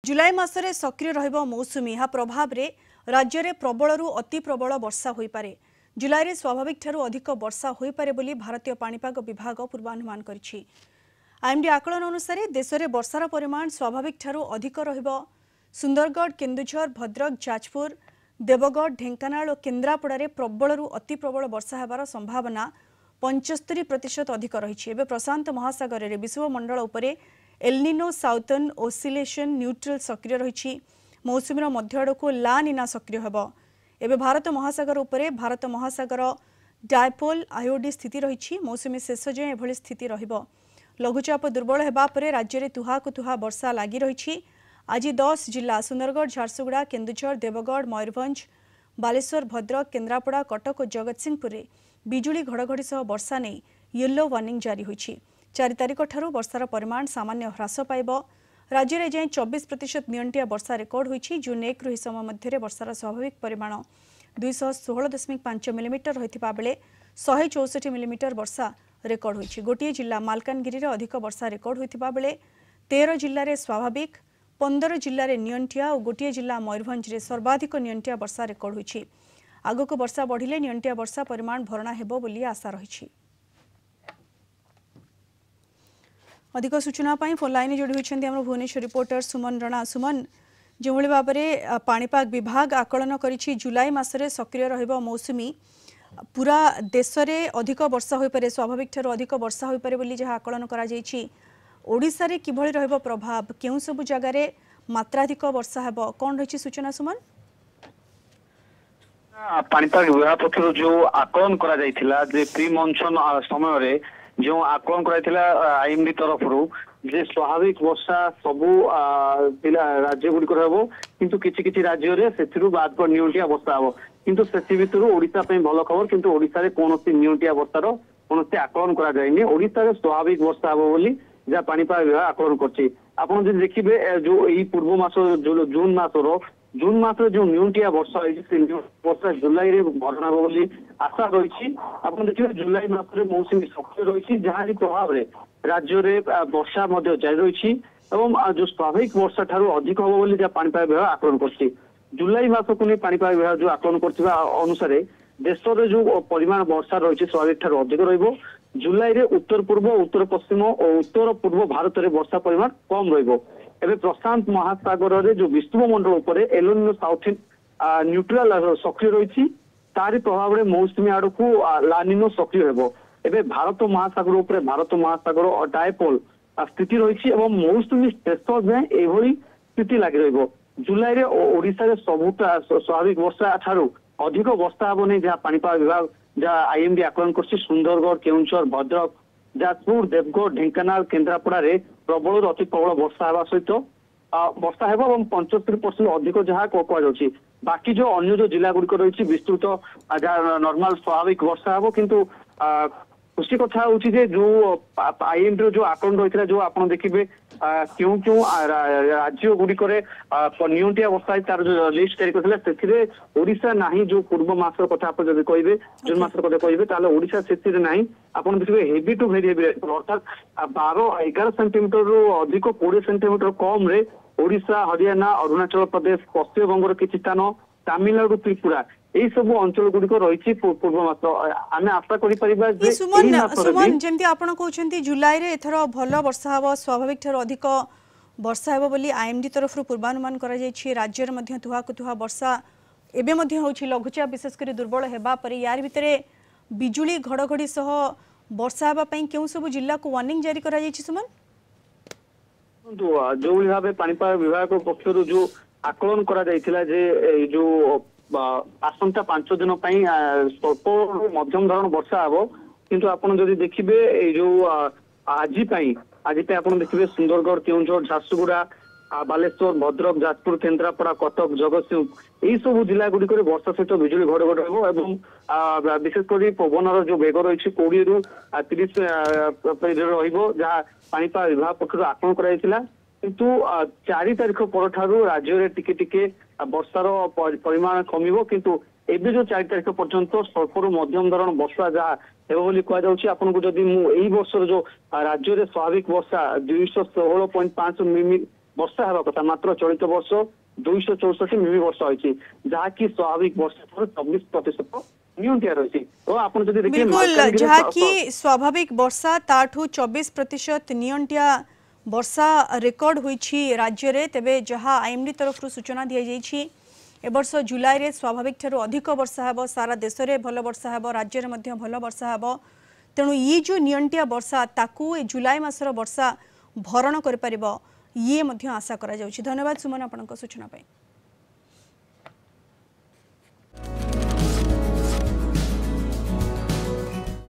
जुलाई मासरे सक्रिय रहिबो मौसुमी हा प्रभाव रे राज्य रे प्रबलरु अति प्रबल वर्षा होई पारे। जुलाई रे स्वाभाविक ठारू अधिक वर्षा होई पारे बोली भारतीय पाणीपाग विभाग पूर्वानुमान करिछि। आईएमडी आकलन अनुसार देश में वर्षार परिमाण स्वाभाविक ठारू अधिक रहिबो। सुंदरगढ़, केन्दुझर, भद्रक, जाजपुर, देवगढ़, ढेंकानाल और केन्द्रापड़ा प्रबलरु अति प्रबल वर्षा हेबार संभावना 75% अधिक रही। प्रशांत महासागर रे विषुवमंडल उपरे एलनिनो साउथर्न ओसिलेशन न्यूट्रल सक्रिय रही। मौसुमीर मध्य आड़क ला निना सक्रिय हेब। एबे भारत महासागर उपरे भारत महासागर डायपोल आईओडी स्थिति रही। मौसुमी शेष जाए एभली स्थिति रहिबो। लघुचाप दुर्बल हेबा परे राज्य में तुहाकु तुहा वर्षा लगी रही। आज 10 जिला सुंदरगढ़, झारसुगुड़ा, केन्दुझर, देवगढ़, मयूरभंज, बालेश्वर, भद्रक, केन्द्रापड़ा, कटक और जगतसिंहपुर में बिजुली घड़घड़ी सह वर्षा नहीं येलो वार्निंग जारी होईछि। 4 तारिख ठारू वर्षार परिमाण सामान्य ह्रास पाइब। राज्य में जाए 24% नियंटिया वर्षा रेकर्ड होईछि। जून 1 रु समय मध्य वर्षार स्वाभाविक परिमाण 216.5 मिलीमीटर रहिथिबा बेले 164 मिलीमीटर वर्षा रेकर्ड होईछि। गोटिए जिला मालकानगिरी रे अधिक वर्षा रेकर्ड होइथिबा बेले 13 जिल्ला रे स्वाभाविक, 15 जिल्ला रे नियंटिया और गोटिए जिला मयूरभंज रे सर्वाधिक नियंटिया वर्षा रेकर्ड होईछि। आगको वर्षा बढ़िले नियंटिया वर्षा परिमाण भरणा हेबो बोली आशा रहिछि। अधिक सूचना पाई फोन लाइन जोड़ी होइछन्ती हमर भुवनेश्वर रिपोर्टर सुमन राणा। सुमन, जो भाव में पाणीपाग विभाग आकलन करिछि जुलाई मासरे सक्रिय रहिबो मौसुमी पूरा देश में अधिक वर्षा हो पारे, स्वाभाविक ठारू अधिक वर्षा हो पारे बोली जहाँ आकलन करा जायछि। ओडिशा रे किभଳି रहिबो प्रभाव, केउ सब जगह रे मात्राधिक वर्षा हेबो, कोन रहिछि सूचना सुमन? पाणीपाग विभाग पक्षर जो आकलन करा जायथिला जे प्री मॉनसून समय रे जो आकलन कराइथिला आईएमडी तरफ रु जे स्वाभाविक वर्षा सबु राज्य गुडी रहबो, किंतु किछि किछि राज्य रे सेथिरु बाद पर नियंटिया वर्षा हबो। किंतु सेथि भितरु ओडिशा पे भल खबर, किंतु ओडिशा रे कोनोसी नियंटिया वर्षार कोनोसी आकलन करा जायनि। ओडिशा रे स्वाभाविक वर्षा हबो बोली जा पाणीपाग विभाग आकलन करछि। आपण जे देखिबे जो एई पूर्व मास जून मास जो नियंटिया वर्षा वर्षा जुलाई रे भरणा बोली आशा रही। आप देखिए जुलाई मास मौसुमी सक्रिय रही, जहां प्रभाव रे राज्य रे वर्षा जारी रही और जो स्वाभाविक वर्षा ठारू अधिक हम बोली पाणीपाग विभाग आकलन करछि। जुलाई मास को नहीं पाणीपाग विभाग जो आकलन करथिबा अनुसार देश रे जो परिमाण वर्षा रही स्वाभाविक ठारू अधिक रहिबो। जुलाई रे उत्तर पूर्व, उत्तर पश्चिम और उत्तर पूर्व भारत रे वर्षा परिमाण कम रहिबो। एबे प्रशांत महासागर रे जो विषुवमंडल उपरे एलनिनो साउथर्न न्यूट्रल सक्रिय रही, तारी प्रभाव रे मौसुमी आड़क लानिनो सक्रिय हेबो। एबे भारत महासागर उपरे भारत महासागर और डायपोल स्थिति रही और मौसुमी शेष जाए एभली स्थिति लगी रहिबो। जुलाई रे ओडिशा रे सबुटा स्वाभाविक वर्षा ठारू अधिक वर्षा हेबो नहीं, जहाँ पाणीपाग विभाग जहाँ आईएमडी आकलन करछि। सुंदरगढ़, केन्दुझर, भद्रक, जाजपुर, देवगढ़, ढेंकानाल, केन्द्रापड़ा रे प्रबल अति प्रबल वर्षा हेबा सहित वर्षा हेबो और 75% अधिक जहाँ कहुछि। बाकी जो अन्य जो जिला गुड़िक रही विस्तृत नॉर्मल स्वाभाविक वर्षा हेबो। किंतु खुशी कथा होछि जे जो आईएमडी जो आकलन रही जो आप देखिए क्यों क्यों राज्य गुड़िक नियंटिया वर्षा तार जो लिस्ट तैयारी करथिले ओडिशा नाही। जो पूर्व मासर कथा आप जब कहे जून मासर कथा कहे ताले ओडिशा से नहीं। आप देखिए हेवी टू वेरी हेवी अर्थात 12-11 सेंटीमीटर रु अधिक 20 सेंटीमीटर कम रे ओडिशा, हरियाणा, अरुणाचल प्रदेश, पश्चिम बंगर किछि स्थान, तमिलनाडु, त्रिपुरा यही सब अंचल गुड़िक रही पूर्व मास। आम आशा कर सुमन जमती आपण कहते जुलाई रे एथर भल वर्षा हम स्वाभाविक ठार अधिक वर्षा हेबो बोली आईएमडी तरफ पूर्वानुमान करा जायछि। राज्य रे मध्य तुहाकु तुहा वर्षा एबे मध्य होछि। लघुचाप विशेषकर दुर्बल हेबा परे यार भितरे बिजुली घड़घड़ी सह वर्षा हेबा पई केउ सब जिल्ला को वार्निंग जारी करा जायछि सुमन? जो भाव पाणीपाग विभाग पक्षर जो आकलन करा जायथिला जे जो आसंता 5 दिन स्वल्प मध्यम धरण वर्षा हम। किंतु आपन जदि देखिबे जो आज आपन देखिबे सुंदरगढ़, केन्दुझर, झारसुगुड़ा, बालेश्वर, भद्रक, जाजपुर, केन्द्रापड़ा, कटक, जगतसिंह यही सब जिला गुड़िक वर्षा सहित बिजुली घड़घड़ी हम। विशेषकर पवनर जो बेग रही 20 रु 30 रहा पाणीपाग विभाग पक्ष आकलन कर। किंतु 4 तारिख पर ठारू राज्य रे टिके टिके वर्षार परिमाण कमिबो। किंतु एबे जो 4 तारिख पर्यंत स्वल्परू मध्यम धरण वर्षा जहाँ हेबो बोली कह जाउछि। आपन को जदि मु एई वर्षर जो राज्य रे स्वाभाविक वर्षा 216.5 ବର୍ଷା ହେବା କଥା ମାତ୍ର ଚଳିତ ବର୍ଷ 264 ମିମି ବର୍ଷା ହୋଇଛି ଯାହାକି ସ୍ୱାଭାବିକ ବର୍ଷା ଠାରୁ 24% ନିଅଣ୍ଟିଆ ରହିଛି। ଓ ଆପଣ ଯଦି ଦେଖିବେ बिल्कुल जहाँकि स्वाभाविक वर्षा ताठू 24% नियंटिया वर्षा रेकर्ड होईछि राज्य रे तेबे जहाँ आईएमडी तरफ सूचना दिया जाइछि ए वर्ष जुलाई रे स्वाभाविक ठारू अधिक वर्षा हेबो सारा देश रे भल वर्षा हेबो राज्य रे मध्य भल वर्षा हेबो तेणु ये जो नियंटिया वर्षा ताकू ए जुलाई मासर वर्षा भरण कर परिबो ये मध्य आशा करा जाउछि। धन्यवाद सुमन आपनक सूचना पाई।